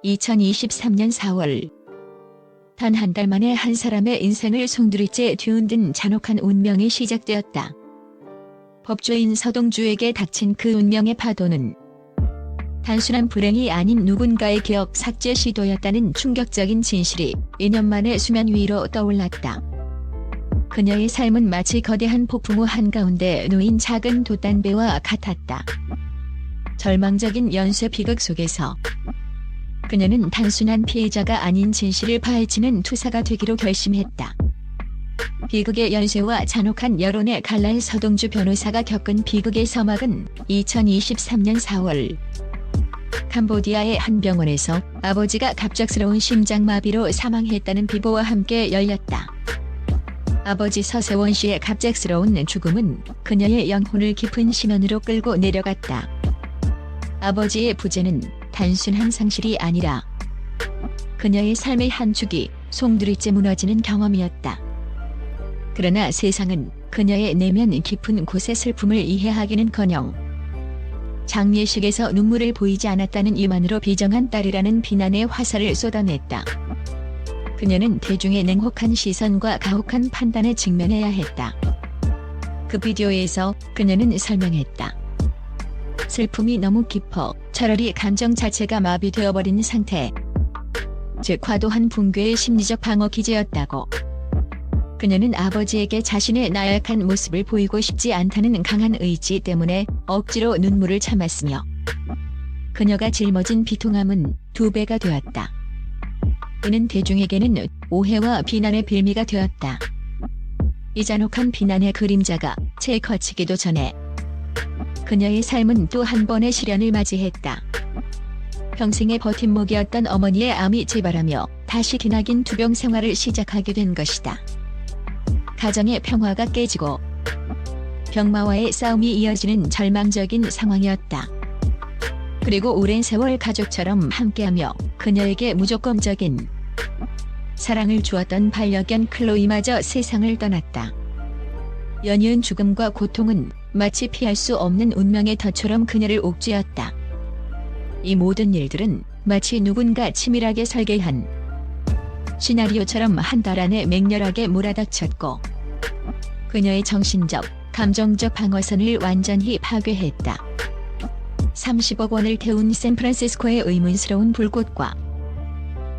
2023년 4월 단 한 달 만에 한 사람의 인생을 송두리째 뒤흔든 잔혹한 운명이 시작되었다. 법조인 서동주에게 닥친 그 운명의 파도는 단순한 불행이 아닌 누군가의 기억 삭제 시도였다는 충격적인 진실이 2년 만에 수면 위로 떠올랐다. 그녀의 삶은 마치 거대한 폭풍우 한가운데 놓인 작은 돛단배와 같았다. 절망적인 연쇄 비극 속에서 그녀는 단순한 피해자가 아닌 진실을 파헤치는 투사가 되기로 결심했다. 비극의 연쇄와 잔혹한 여론의 갈랄 서동주 변호사가 겪은 비극의 서막은 2023년 4월 캄보디아의 한 병원에서 아버지가 갑작스러운 심장마비로 사망했다는 비보와 함께 열렸다. 아버지 서세원 씨의 갑작스러운 죽음은 그녀의 영혼을 깊은 심연으로 끌고 내려갔다. 아버지의 부재는 단순한 상실이 아니라 그녀의 삶의 한 축이 송두리째 무너지는 경험이었다. 그러나 세상은 그녀의 내면 깊은 곳의 슬픔을 이해하기는커녕 장례식에서 눈물을 보이지 않았다는 이만으로 비정한 딸이라는 비난의 화살을 쏟아냈다. 그녀는 대중의 냉혹한 시선과 가혹한 판단에 직면해야 했다. 그 비디오에서 그녀는 설명했다. 슬픔이 너무 깊어 차라리 감정 자체가 마비되어버린 상태. 즉 과도한 붕괴의 심리적 방어 기제였다고. 그녀는 아버지에게 자신의 나약한 모습을 보이고 싶지 않다는 강한 의지 때문에 억지로 눈물을 참았으며 그녀가 짊어진 비통함은 2배가 되었다. 이는 대중에게는 오해와 비난의 빌미가 되었다. 이 잔혹한 비난의 그림자가 채 거치기도 전에 그녀의 삶은 또 한 번의 시련을 맞이했다. 평생의 버팀목이었던 어머니의 암이 재발하며 다시 기나긴 투병 생활을 시작하게 된 것이다. 가정의 평화가 깨지고 병마와의 싸움이 이어지는 절망적인 상황이었다. 그리고 오랜 세월 가족처럼 함께하며 그녀에게 무조건적인 사랑을 주었던 반려견 클로이마저 세상을 떠났다. 연이은 죽음과 고통은 마치 피할 수 없는 운명의 덫처럼 그녀를 옥죄었다. 이 모든 일들은 마치 누군가 치밀하게 설계한 시나리오처럼 한 달 안에 맹렬하게 몰아닥쳤고 그녀의 정신적, 감정적 방어선을 완전히 파괴했다. 30억 원을 태운 샌프란시스코의 의문스러운 불꽃과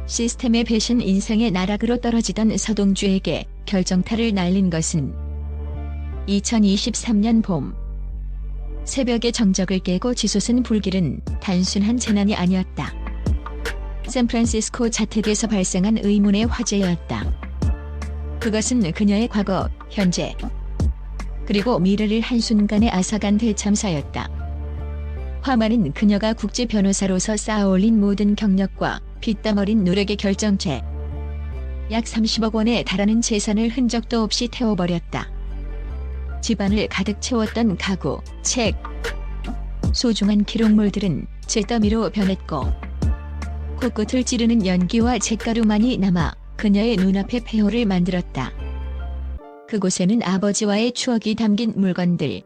시스템의 배신 인생의 나락으로 떨어지던 서동주에게 결정타를 날린 것은 2023년 봄 새벽의 정적을 깨고 치솟은 불길은 단순한 재난이 아니었다. 샌프란시스코 자택에서 발생한 의문의 화재였다. 그것은 그녀의 과거, 현재, 그리고 미래를 한순간에 앗아간 대참사였다. 화마는 그녀가 국제 변호사로서 쌓아올린 모든 경력과 피땀 어린 노력의 결정체, 약 30억 원에 달하는 재산을 흔적도 없이 태워버렸다. 집안을 가득 채웠던 가구, 책, 소중한 기록물들은 잿더미로 변했고 코끝을 찌르는 연기와 잿가루만이 남아 그녀의 눈앞에 폐허를 만들었다. 그곳에는 아버지와의 추억이 담긴 물건들,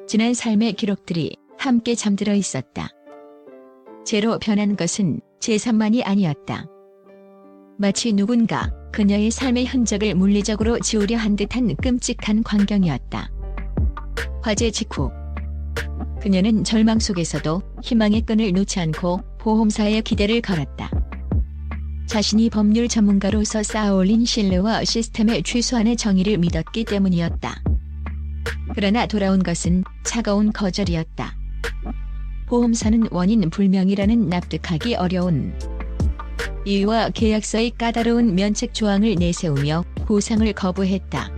지난 삶의 기록들이 함께 잠들어 있었다. 죄로 변한 것은 재산만이 아니었다. 마치 누군가 그녀의 삶의 흔적을 물리적으로 지우려 한 듯한 끔찍한 광경이었다. 화재 직후 그녀는 절망 속에서도 희망의 끈을 놓지 않고 보험사에 기대를 걸었다. 자신이 법률 전문가로서 쌓아올린 신뢰와 시스템의 최소한의 정의를 믿었기 때문이었다. 그러나 돌아온 것은 차가운 거절이었다. 보험사는 원인 불명이라는 납득하기 어려운 이유와 계약서의 까다로운 면책 조항을 내세우며 보상을 거부했다.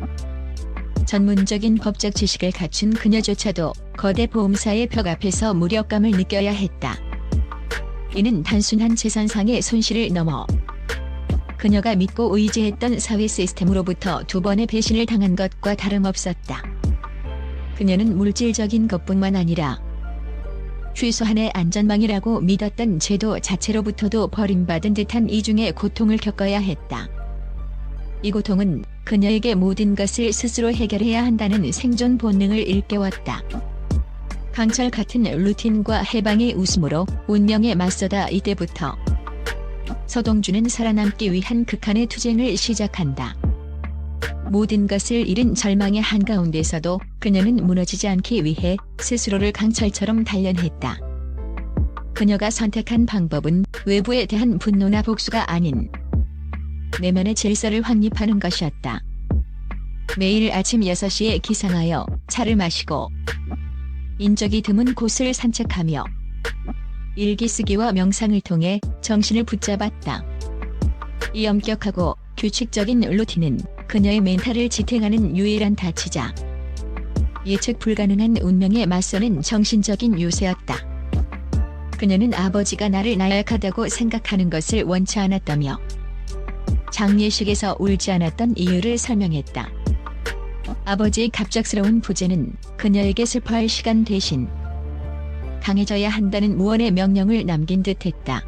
전문적인 법적 지식을 갖춘 그녀조차도 거대 보험사의 벽 앞에서 무력감을 느껴야 했다. 이는 단순한 재산상의 손실을 넘어 그녀가 믿고 의지했던 사회 시스템으로부터 2번의 배신을 당한 것과 다름없었다. 그녀는 물질적인 것뿐만 아니라 최소한의 안전망이라고 믿었던 제도 자체로부터도 버림받은 듯한 이중의 고통을 겪어야 했다. 이 고통은 그녀에게 모든 것을 스스로 해결해야 한다는 생존 본능을 일깨웠다. 강철 같은 루틴과 해방의 웃음으로 운명에 맞서다 이때부터 서동주는 살아남기 위한 극한의 투쟁을 시작한다. 모든 것을 잃은 절망의 한가운데서도 그녀는 무너지지 않기 위해 스스로를 강철처럼 단련했다. 그녀가 선택한 방법은 외부에 대한 분노나 복수가 아닌 내면의 질서를 확립하는 것이었다. 매일 아침 6시에 기상하여 차를 마시고 인적이 드문 곳을 산책하며 일기 쓰기와 명상을 통해 정신을 붙잡았다. 이 엄격하고 규칙적인 루틴은 그녀의 멘탈을 지탱하는 유일한 다치자. 예측 불가능한 운명에 맞서는 정신적인 요새였다. 그녀는 아버지가 나를 나약하다고 생각하는 것을 원치 않았다며 장례식에서 울지 않았던 이유를 설명했다. 아버지의 갑작스러운 부재는 그녀에게 슬퍼할 시간 대신 강해져야 한다는 무언의 명령을 남긴 듯했다.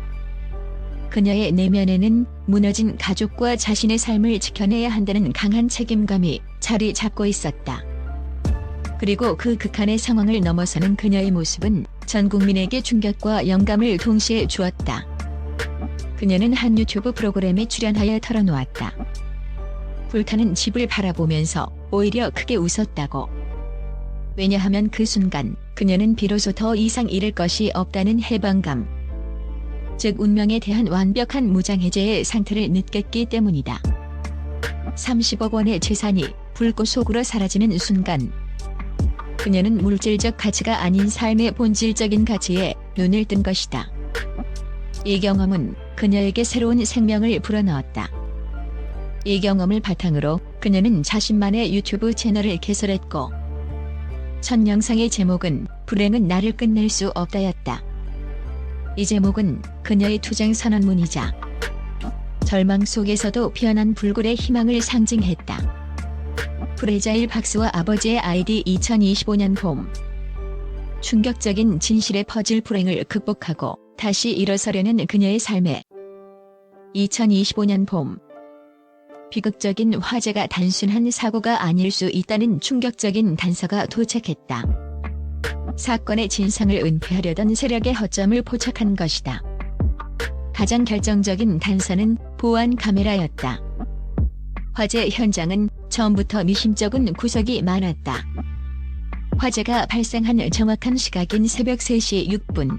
그녀의 내면에는 무너진 가족과 자신의 삶을 지켜내야 한다는 강한 책임감이 자리 잡고 있었다. 그리고 그 극한의 상황을 넘어서는 그녀의 모습은 전 국민에게 충격과 영감을 동시에 주었다. 그녀는 한 유튜브 프로그램에 출연하여 털어놓았다. 불타는 집을 바라보면서 오히려 크게 웃었다고. 왜냐하면 그 순간 그녀는 비로소 더 이상 잃을 것이 없다는 해방감, 즉 운명에 대한 완벽한 무장해제의 상태를 느꼈기 때문이다. 30억 원의 재산이 불꽃 속으로 사라지는 순간 그녀는 물질적 가치가 아닌 삶의 본질적인 가치에 눈을 뜬 것이다. 이 경험은 그녀에게 새로운 생명을 불어넣었다. 이 경험을 바탕으로 그녀는 자신만의 유튜브 채널을 개설했고 첫 영상의 제목은 불행은 나를 끝낼 수 없다였다. 이 제목은 그녀의 투쟁 선언문이자 절망 속에서도 피어난 불굴의 희망을 상징했다. 프레자일 박스와 아버지의 아이디 2025년 봄. 충격적인 진실의 퍼즐 불행을 극복하고 다시 일어서려는 그녀의 삶에 2025년 봄. 비극적인 화재가 단순한 사고가 아닐 수 있다는 충격적인 단서가 도착했다. 사건의 진상을 은폐하려던 세력의 허점을 포착한 것이다. 가장 결정적인 단서는 보안 카메라였다. 화재 현장은 처음부터 미심쩍은 구석이 많았다. 화재가 발생한 정확한 시각인 새벽 3시 6분.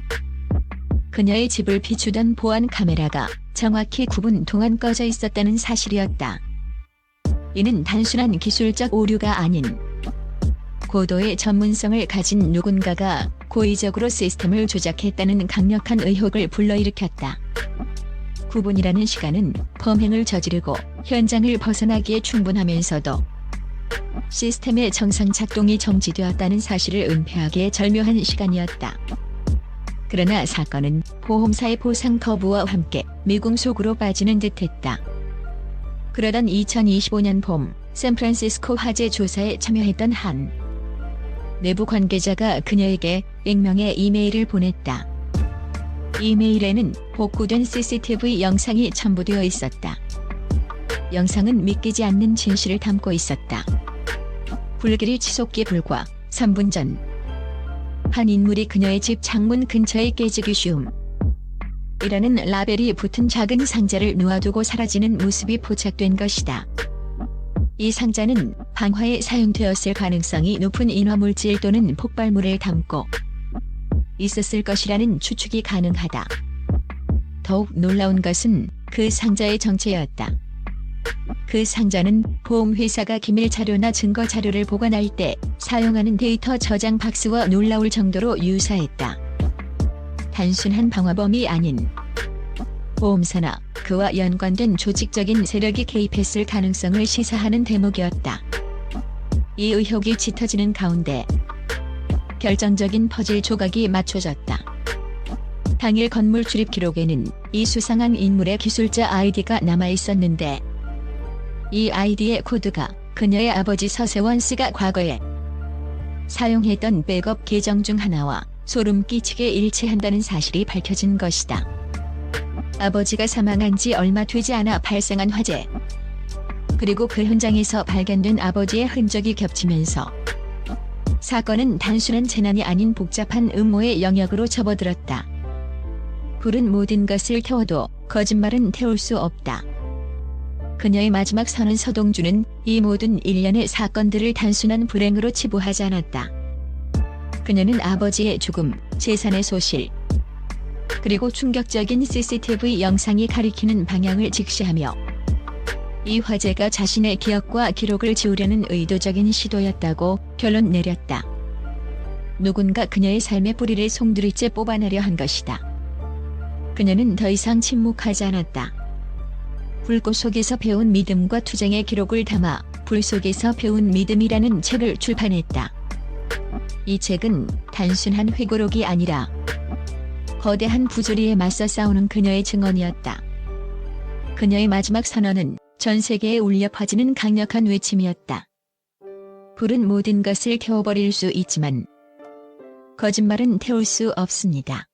그녀의 집을 비추던 보안 카메라가 정확히 9분 동안 꺼져 있었다는 사실이었다. 이는 단순한 기술적 오류가 아닌 고도의 전문성을 가진 누군가가 고의적으로 시스템을 조작했다는 강력한 의혹을 불러일으켰다. 9분이라는 시간은 범행을 저지르고 현장을 벗어나기에 충분하면서도 시스템의 정상 작동이 정지되었다는 사실을 은폐하기에 절묘한 시간이었다. 그러나 사건은 보험사의 보상 거부와 함께 미궁 속으로 빠지는 듯했다. 그러던 2025년 봄 샌프란시스코 화재 조사에 참여했던 한 내부 관계자가 그녀에게 익명의 이메일을 보냈다. 이메일에는 복구된 CCTV 영상이 첨부되어 있었다. 영상은 믿기지 않는 진실을 담고 있었다. 불길이 치솟기 불과 3분 전, 한 인물이 그녀의 집 창문 근처에 깨지기 쉬움 이라는 라벨이 붙은 작은 상자를 놓아두고 사라지는 모습이 포착된 것이다. 이 상자는 방화에 사용되었을 가능성이 높은 인화물질 또는 폭발물을 담고 있었을 것이라는 추측이 가능하다. 더욱 놀라운 것은 그 상자의 정체였다. 그 상자는 보험회사가 기밀 자료나 증거 자료를 보관할 때 사용하는 데이터 저장 박스와 놀라울 정도로 유사했다. 단순한 방화범이 아닌 보험사나 그와 연관된 조직적인 세력이 개입했을 가능성을 시사하는 대목이었다. 이 의혹이 짙어지는 가운데 결정적인 퍼즐 조각이 맞춰졌다. 당일 건물 출입 기록에는 이 수상한 인물의 기술자 아이디가 남아있었는데 이 아이디의 코드가 그녀의 아버지 서세원 씨가 과거에 사용했던 백업 계정 중 하나와 소름 끼치게 일치한다는 사실이 밝혀진 것이다. 아버지가 사망한 지 얼마 되지 않아 발생한 화재, 그리고 그 현장에서 발견된 아버지의 흔적이 겹치면서 사건은 단순한 재난이 아닌 복잡한 음모의 영역으로 접어들었다. 불은 모든 것을 태워도 거짓말은 태울 수 없다. 그녀의 마지막 선언. 서동주는 이 모든 일련의 사건들을 단순한 불행으로 치부하지 않았다. 그녀는 아버지의 죽음, 재산의 소실, 그리고 충격적인 CCTV 영상이 가리키는 방향을 직시하며 이 화재가 자신의 기억과 기록을 지우려는 의도적인 시도였다고 결론 내렸다. 누군가 그녀의 삶의 뿌리를 송두리째 뽑아내려 한 것이다. 그녀는 더 이상 침묵하지 않았다. 불꽃 속에서 배운 믿음과 투쟁의 기록을 담아 불 속에서 배운 믿음이라는 책을 출판했다. 이 책은 단순한 회고록이 아니라 거대한 부조리에 맞서 싸우는 그녀의 증언이었다. 그녀의 마지막 선언은 전 세계에 울려 퍼지는 강력한 외침이었다. 불은 모든 것을 태워버릴 수 있지만 거짓말은 태울 수 없습니다.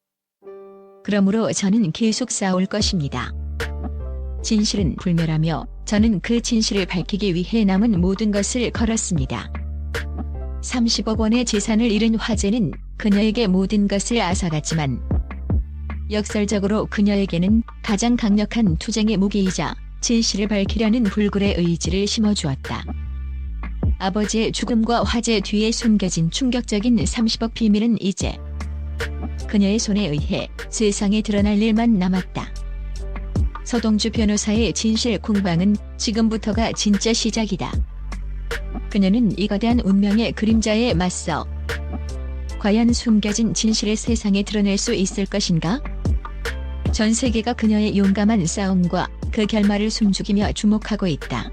그러므로 저는 계속 싸울 것입니다. 진실은 불멸하며 저는 그 진실을 밝히기 위해 남은 모든 것을 걸었습니다. 30억 원의 재산을 잃은 화재는 그녀에게 모든 것을 앗아갔지만 역설적으로 그녀에게는 가장 강력한 투쟁의 무기이자 진실을 밝히려는 불굴의 의지를 심어주었다. 아버지의 죽음과 화재 뒤에 숨겨진 충격적인 30억 비밀은 이제 그녀의 손에 의해 세상에 드러날 일만 남았다. 서동주 변호사의 진실 공방은 지금부터가 진짜 시작이다. 그녀는 이 거대한 운명의 그림자에 맞서 과연 숨겨진 진실을 세상에 드러낼 수 있을 것인가? 전 세계가 그녀의 용감한 싸움과 그 결말을 숨죽이며 주목하고 있다.